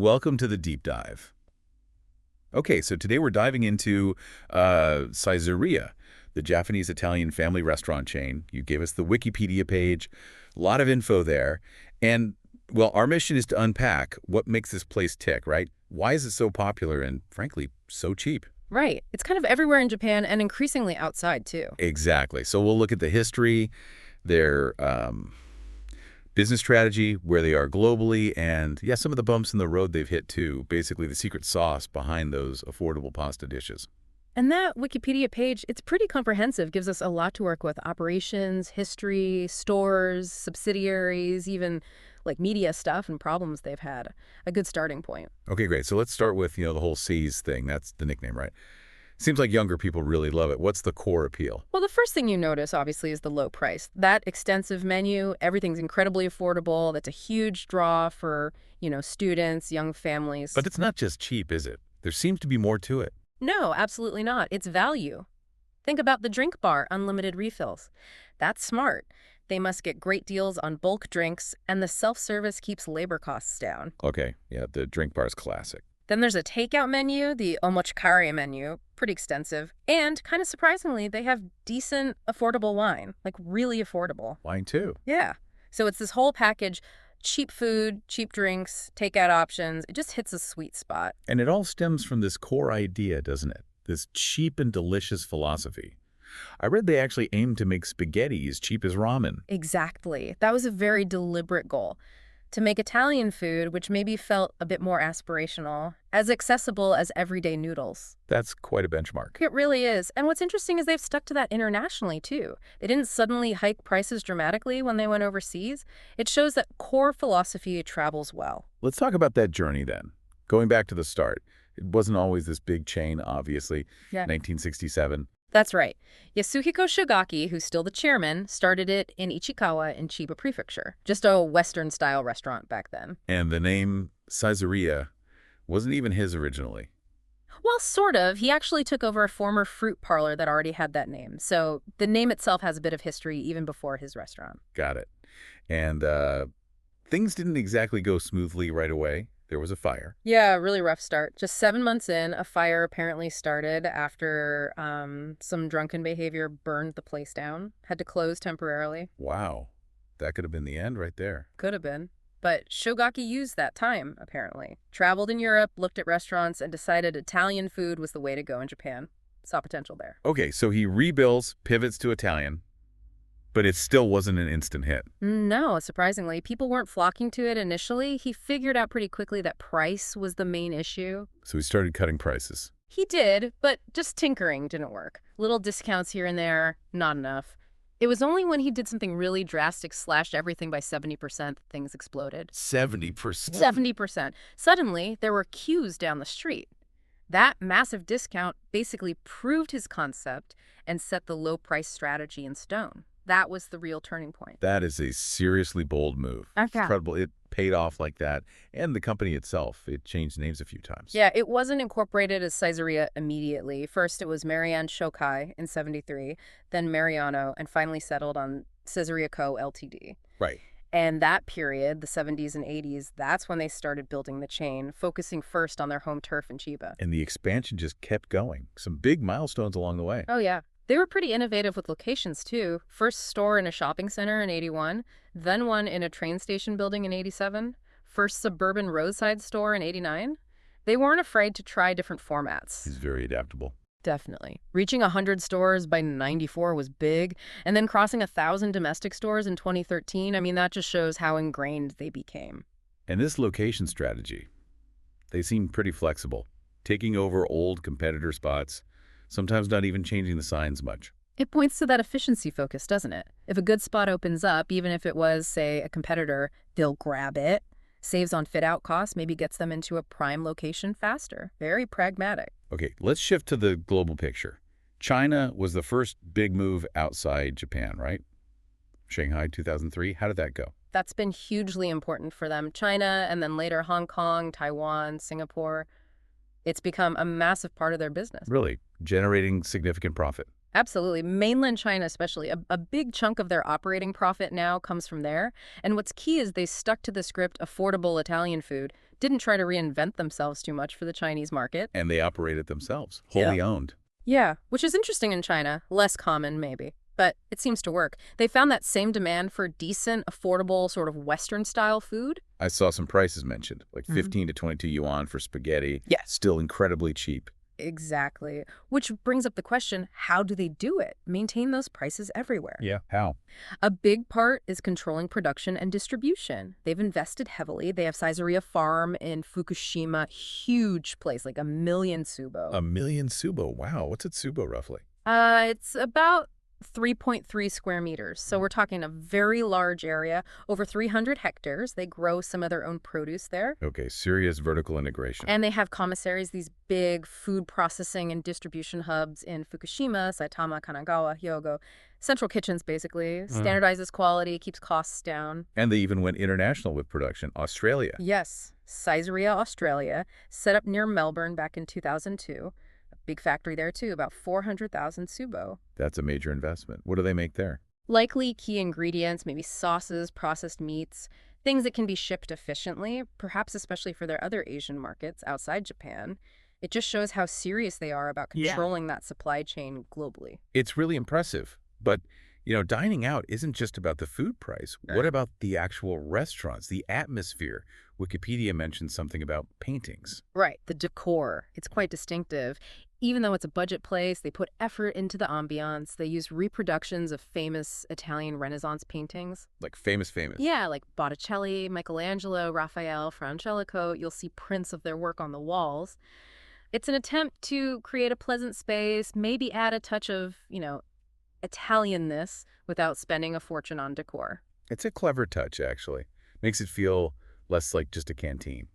welcome to the deep dive. Okay, so today we're diving into Saizeriya, the Japanese-Italian family restaurant chain. You gave us the Wikipedia page, a lot of info there. And, well, our mission is to unpack what makes this place tick, right? Why is it so popular and, frankly, so cheap? Right. It's kind of everywhere in Japan and increasingly outside, too. Exactly. So we'll look at the history, their business strategy, where they are globally, and, yeah, some of the bumps in the road they've hit, too. Basically, the secret sauce behind those affordable pasta dishes. And that Wikipedia page, it's pretty comprehensive, gives us a lot to work with. Operations, history, stores, subsidiaries, even like media stuff and problems they've had. A good starting point. Okay, great. So let's start with, the whole C's thing. That's the nickname, right? Seems like younger people really love it. What's the core appeal? Well, the first thing you notice, obviously, is the low price. That extensive menu, everything's incredibly affordable. That's a huge draw for, students, young families. But it's not just cheap, is it? There seems to be more to it. No, absolutely not. It's value. Think about the drink bar, unlimited refills. That's smart. They must get great deals on bulk drinks, and the self-service keeps labor costs down. Okay, yeah, the drink bar is classic. Then there's a takeout menu, the omochikari menu, pretty extensive. And kind of surprisingly, they have decent, affordable wine, like really affordable. Wine, too. Yeah. So it's this whole package, cheap food, cheap drinks, takeout options. It just hits a sweet spot. And it all stems from this core idea, doesn't it? This cheap and delicious philosophy. I read they actually aim to make spaghetti as cheap as ramen. Exactly. That was a very deliberate goal. To make Italian food, which maybe felt a bit more aspirational, as accessible as everyday noodles. That's quite a benchmark. It really is. And what's interesting is they've stuck to that internationally, too. They didn't suddenly hike prices dramatically when they went overseas. It shows that core philosophy travels well. Let's talk about that journey then. Going back to the start, it wasn't always this big chain, obviously. Yeah. 1967. That's right. Yasuhiko Shogaki, who's still the chairman, started it in Ichikawa in Chiba Prefecture. Just a Western-style restaurant back then. And the name Saizeriya wasn't even his originally. Well, sort of. He actually took over a former fruit parlor that already had that name. So the name itself has a bit of history even before his restaurant. Got it. And things didn't exactly go smoothly right away. There was a fire. Yeah, really rough start. Just 7 months in, a fire apparently started after some drunken behavior burned the place down. Had to close temporarily. Wow. That could have been the end right there. Could have been. But Shogaki used that time, apparently. Traveled in Europe, looked at restaurants, and decided Italian food was the way to go in Japan. Saw potential there. Okay, so he rebuilds, pivots to Italian, but it still wasn't an instant hit. No, surprisingly. People weren't flocking to it initially. He figured out pretty quickly that price was the main issue. So he started cutting prices. He did, but just tinkering didn't work. Little discounts here and there, not enough. It was only when he did something really drastic, slashed everything by 70%, that things exploded. 70%? 70%. Suddenly, there were queues down the street. That massive discount basically proved his concept and set the low-price strategy in stone. That was the real turning point. That is a seriously bold move. Okay. Incredible. It paid off like that. And the company itself, it changed names a few times. Yeah, it wasn't incorporated as Saizeriya immediately. First, it was Marianne Shokai in 73, then Mariano, and finally settled on Saizeriya Co. Ltd. Right. And that period, the 70s and 80s, that's when they started building the chain, focusing first on their home turf in Chiba. And the expansion just kept going. Some big milestones along the way. Oh, yeah. They were pretty innovative with locations, too. First store in a shopping center in 81, then one in a train station building in 87, first suburban roadside store in 89. They weren't afraid to try different formats. He's very adaptable. Definitely. Reaching 100 stores by 94 was big, and then crossing 1,000 domestic stores in 2013, that just shows how ingrained they became. And this location strategy, they seem pretty flexible, taking over old competitor spots, sometimes not even changing the signs much. It points to that efficiency focus, doesn't it? If a good spot opens up, even if it was, say, a competitor, they'll grab it, saves on fit-out costs, maybe gets them into a prime location faster. Very pragmatic. Okay, let's shift to the global picture. China was the first big move outside Japan, right? Shanghai, 2003. How did that go? That's been hugely important for them. China, and then later Hong Kong, Taiwan, Singapore. It's become a massive part of their business. Really? Generating significant profit? Absolutely. Mainland China especially. A big chunk of their operating profit now comes from there. And what's key is they stuck to the script affordable Italian food, didn't try to reinvent themselves too much for the Chinese market. And they operate it themselves, Yeah. wholly owned. Yeah, which is interesting in China. Less common, maybe. But it seems to work. They found that same demand for decent, affordable, sort of Western-style food. I saw some prices mentioned, like Mhm. 15 to 22 yuan for spaghetti. Yeah. Still incredibly cheap. Exactly. Which brings up the question, how do they do it? Maintain those prices everywhere. Yeah. How? A big part is controlling production and distribution. They've invested heavily. They have Saizeriya Farm in Fukushima, huge place, like 1 million tsubo. 1 million tsubo. Wow. What's a tsubo roughly? It's about 3.3 square meters. So we're talking a very large area, over 300 hectares. They grow some of their own produce there. Okay, serious vertical integration. And they have commissaries, these big food processing and distribution hubs in Fukushima, Saitama, Kanagawa, Hyogo. Central kitchens, basically. Standardizes quality, keeps costs down. And they even went international with production. Australia. Yes, Saizeriya, Australia, set up near Melbourne back in 2002. A big factory there, too, about 400,000 tsubo. That's a major investment. What do they make there? Likely key ingredients, maybe sauces, processed meats, things that can be shipped efficiently, perhaps especially for their other Asian markets outside Japan. It just shows how serious they are about controlling that supply chain globally. It's really impressive. But, dining out isn't just about the food price. What about the actual restaurants, the atmosphere? Wikipedia mentions something about paintings. Right, the decor. It's quite distinctive. Even though it's a budget place, they put effort into the ambiance. They use reproductions of famous Italian Renaissance paintings. Like famous. Yeah, like Botticelli, Michelangelo, Raphael, Fra Angelico. You'll see prints of their work on the walls. It's an attempt to create a pleasant space, maybe add a touch of, Italianness without spending a fortune on decor. It's a clever touch, actually. Makes it feel less like just a canteen.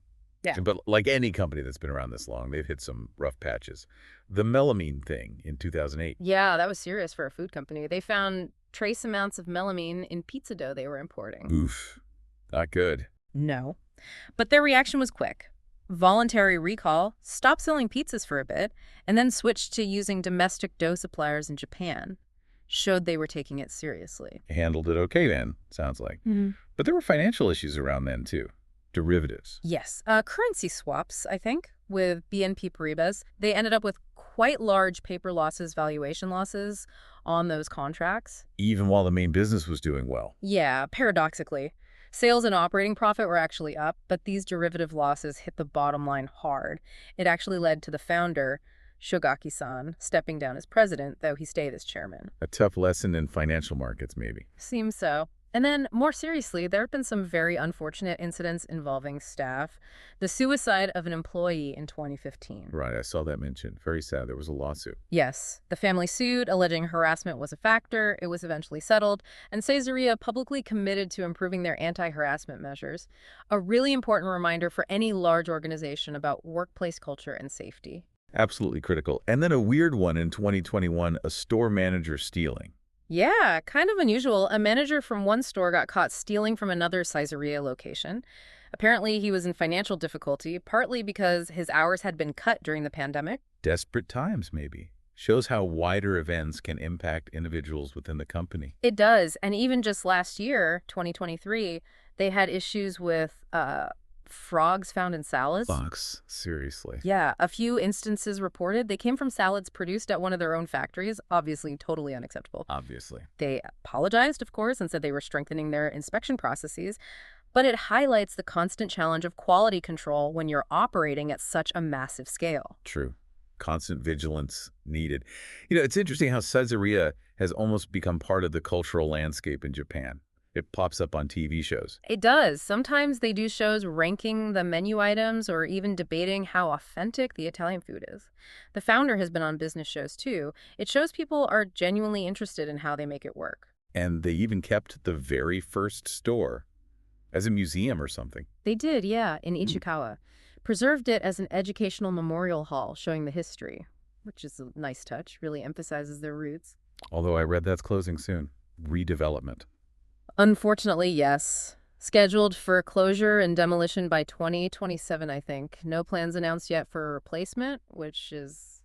Yeah. But like any company that's been around this long, they've hit some rough patches. The melamine thing in 2008. Yeah, that was serious for a food company. They found trace amounts of melamine in pizza dough they were importing. Oof. Not good. No. But their reaction was quick. Voluntary recall, stopped selling pizzas for a bit, and then switched to using domestic dough suppliers in Japan. Showed they were taking it seriously. Handled it okay then, sounds like. But there were financial issues around then, too. Derivatives. Yes. Currency swaps, I think, with BNP Paribas. They ended up with quite large paper losses, valuation losses on those contracts. Even while the main business was doing well. Yeah, paradoxically. Sales and operating profit were actually up, but these derivative losses hit the bottom line hard. It actually led to the founder, Shogaki-san, stepping down as president, though he stayed as chairman. A tough lesson in financial markets, maybe. Seems so. And then, more seriously, there have been some very unfortunate incidents involving staff. The suicide of an employee in 2015. Right, I saw that mentioned. Very sad. There was a lawsuit. Yes, the family sued, alleging harassment was a factor. It was eventually settled, and Saizeriya publicly committed to improving their anti-harassment measures. A really important reminder for any large organization about workplace culture and safety. Absolutely critical. And then a weird one in 2021, a store manager stealing. Yeah, kind of unusual. A manager from one store got caught stealing from another Saizeriya location. Apparently, he was in financial difficulty, partly because his hours had been cut during the pandemic. Desperate times, maybe. Shows how wider events can impact individuals within the company. It does. And even just last year, 2023, they had issues with frogs found in salads. Fox, seriously. Yeah, a few instances reported. They came from salads produced at one of their own factories. Obviously, totally unacceptable. Obviously. They apologized, of course, and said they were strengthening their inspection processes. But it highlights the constant challenge of quality control when you're operating at such a massive scale. True. Constant vigilance needed. It's interesting how Saizeriya has almost become part of the cultural landscape in Japan. It pops up on TV shows. It does. Sometimes they do shows ranking the menu items or even debating how authentic the Italian food is. The founder has been on business shows too. It shows people are genuinely interested in how they make it work. And they even kept the very first store as a museum or something. They did, yeah, in Ichikawa. Preserved it as an educational memorial hall showing the history, which is a nice touch, really emphasizes their roots. Although I read that's closing soon. Redevelopment. Unfortunately, yes. Scheduled for closure and demolition by 2027, I think. No plans announced yet for a replacement, which is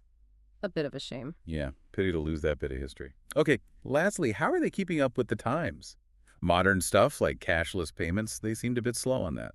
a bit of a shame. Yeah, pity to lose that bit of history. Okay, lastly, how are they keeping up with the times? Modern stuff like cashless payments, they seemed a bit slow on that.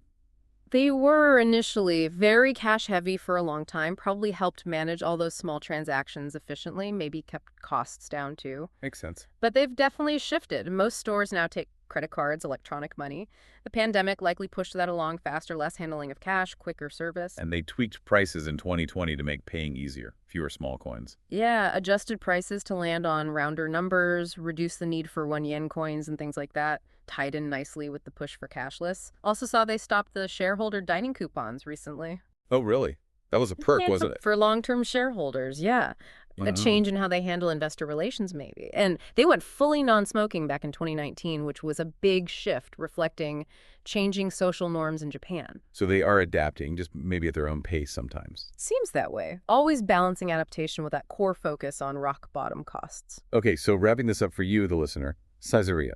They were initially very cash heavy for a long time, probably helped manage all those small transactions efficiently, maybe kept costs down too. Makes sense. But they've definitely shifted. Most stores now take credit cards, electronic money. The pandemic likely pushed that along faster, less handling of cash, quicker service. And they tweaked prices in 2020 to make paying easier, fewer small coins. Yeah, adjusted prices to land on rounder numbers, reduce the need for 1 yen coins and things like that. Tied in nicely with the push for cashless. Also saw they stopped the shareholder dining coupons recently. Oh, really? That was a perk, Yeah, wasn't it? for long-term shareholders, yeah. A Wow. change in how they handle investor relations, maybe. And they went fully non-smoking back in 2019, which was a big shift, reflecting changing social norms in Japan. So they are adapting, just maybe at their own pace sometimes. Seems that way. Always balancing adaptation with that core focus on rock bottom costs. Okay, so wrapping this up for you, the listener, Caesarea.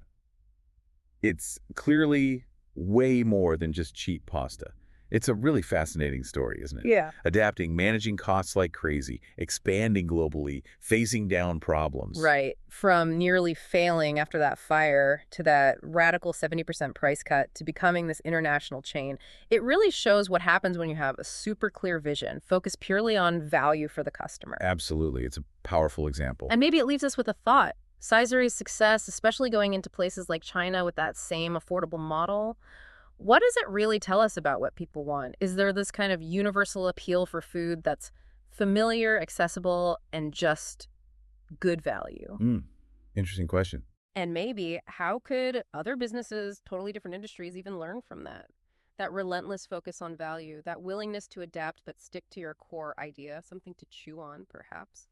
It's clearly way more than just cheap pasta. It's a really fascinating story, isn't it? Yeah. Adapting, managing costs like crazy, expanding globally, facing down problems. Right. From nearly failing after that fire to that radical 70% price cut to becoming this international chain. It really shows what happens when you have a super clear vision, focused purely on value for the customer. Absolutely. It's a powerful example. And maybe it leaves us with a thought. Saizeriya's success, especially going into places like China with that same affordable model, what does it really tell us about what people want? Is there this kind of universal appeal for food that's familiar, accessible, and just good value? Mm, interesting question. And maybe how could other businesses, totally different industries, even learn from that? That relentless focus on value, that willingness to adapt but stick to your core idea, something to chew on, perhaps.